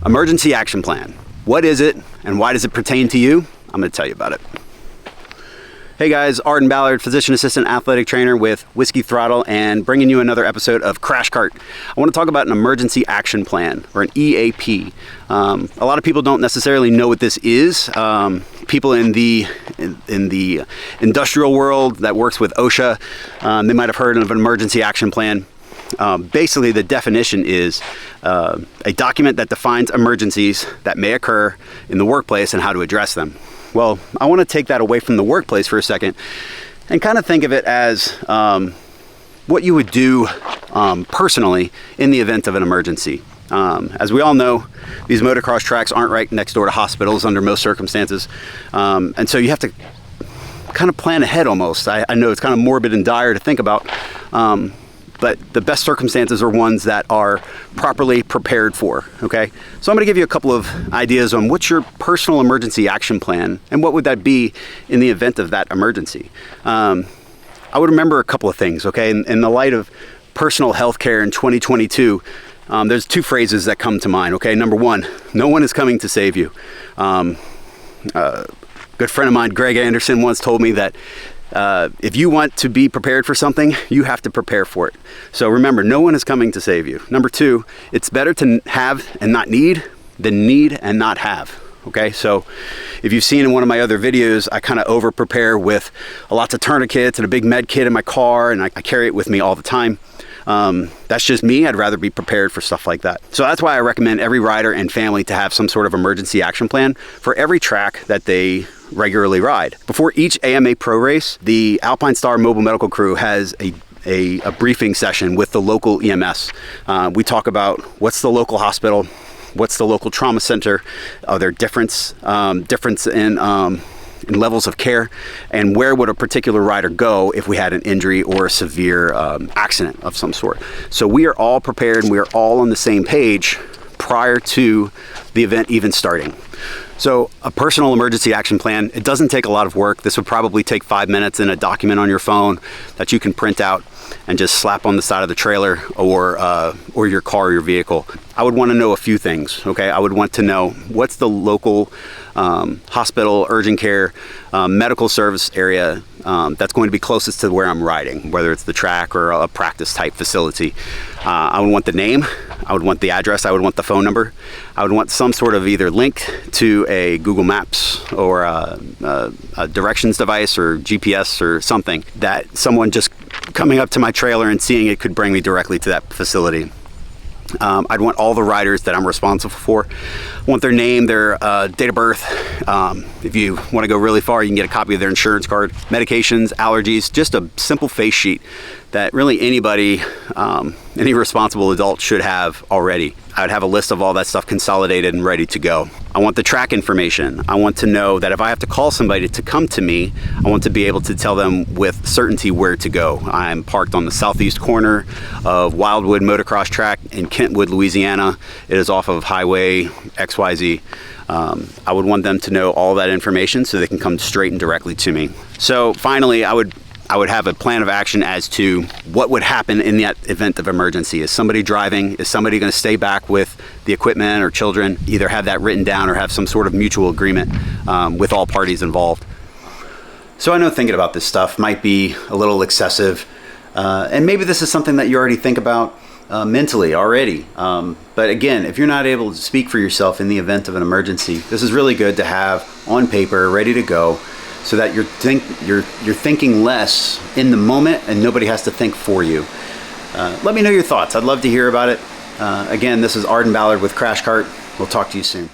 Emergency action plan. What is it and why does it pertain to you? I'm going to tell you about it. Hey guys, Arden Ballard, physician assistant athletic trainer with Whiskey Throttle, and bringing you another episode of Crash Cart. I want to talk about an emergency action plan, or an EAP. A lot of people don't necessarily know what this is. People in the industrial world that works with OSHA, they might have heard of an emergency action plan. Basically, the definition is a document that defines emergencies that may occur in the workplace and how to address them. Well, I want to take that away from the workplace for a second and kind of think of it as what you would do personally in the event of an emergency. As we all know, these motocross tracks aren't right next door to hospitals under most circumstances. And so you have to kind of plan ahead almost. I know it's kind of morbid and dire to think about, but the best circumstances are ones that are properly prepared for, okay? So I'm gonna give you a couple of ideas on what's your personal emergency action plan and what would that be in the event of that emergency. I would remember a couple of things, okay? In the light of personal health care in 2022, there's two phrases that come to mind, okay? Number one, no one is coming to save you. A good friend of mine, Greg Anderson, once told me that if you want to be prepared for something, you have to prepare for it. So remember, no one is coming to save you. Number two, it's better to have and not need than need and not have. Okay, so if you've seen in one of my other videos, I kind of over prepare with lots of tourniquets and a big med kit in my car, and I carry it with me all the time. That's just me. I'd rather be prepared for stuff like that. So that's why I recommend every rider and family to have some sort of emergency action plan for every track that they regularly ride. Before each AMA Pro race, the Alpine Star Mobile Medical Crew has a briefing session with the local EMS. We talk about what's the local hospital, what's the local trauma center, are there difference in levels of care, and where would a particular rider go if we had an injury or a severe accident of some sort. So we are all prepared and we are all on the same page prior to the event even starting. So a personal emergency action plan, it doesn't take a lot of work. This would probably take 5 minutes in a document on your phone that you can print out and just slap on the side of the trailer or your car or your vehicle. I would want to know a few things, okay? I would want to know what's the local hospital, urgent care, medical service area that's going to be closest to where I'm riding, whether it's the track or a practice type facility. I would want the name, I would want the address, I would want the phone number, I would want some sort of either link to a Google Maps or a directions device or GPS or something that someone just coming up to my trailer and seeing it could bring me directly to that facility. I'd want all the riders that I'm responsible for. I want their name, their date of birth. If you want to go really far, you can get a copy of their insurance card, medications, allergies, just a simple face sheet that really anybody, any responsible adult should have already. I'd have a list of all that stuff consolidated and ready to go. I want the track information. I want to know that if I have to call somebody to come to me, I want to be able to tell them with certainty where to go. I'm parked on the southeast corner of Wildwood Motocross Track in Kentwood, Louisiana. It is off of Highway XYZ. I would want them to know all that information so they can come straight and directly to me. So finally, I would have a plan of action as to what would happen in that event of emergency. Is somebody driving? Is somebody going to stay back with the equipment or children? Either have that written down or have some sort of mutual agreement with all parties involved. So I know thinking about this stuff might be a little excessive, and maybe this is something that you already think about mentally already. But again, if you're not able to speak for yourself in the event of an emergency, this is really good to have on paper, ready to go, so that you're thinking less in the moment and nobody has to think for you. Let me know your thoughts. I'd love to hear about it. Again, this is Arden Ballard with Crash Cart. We'll talk to you soon.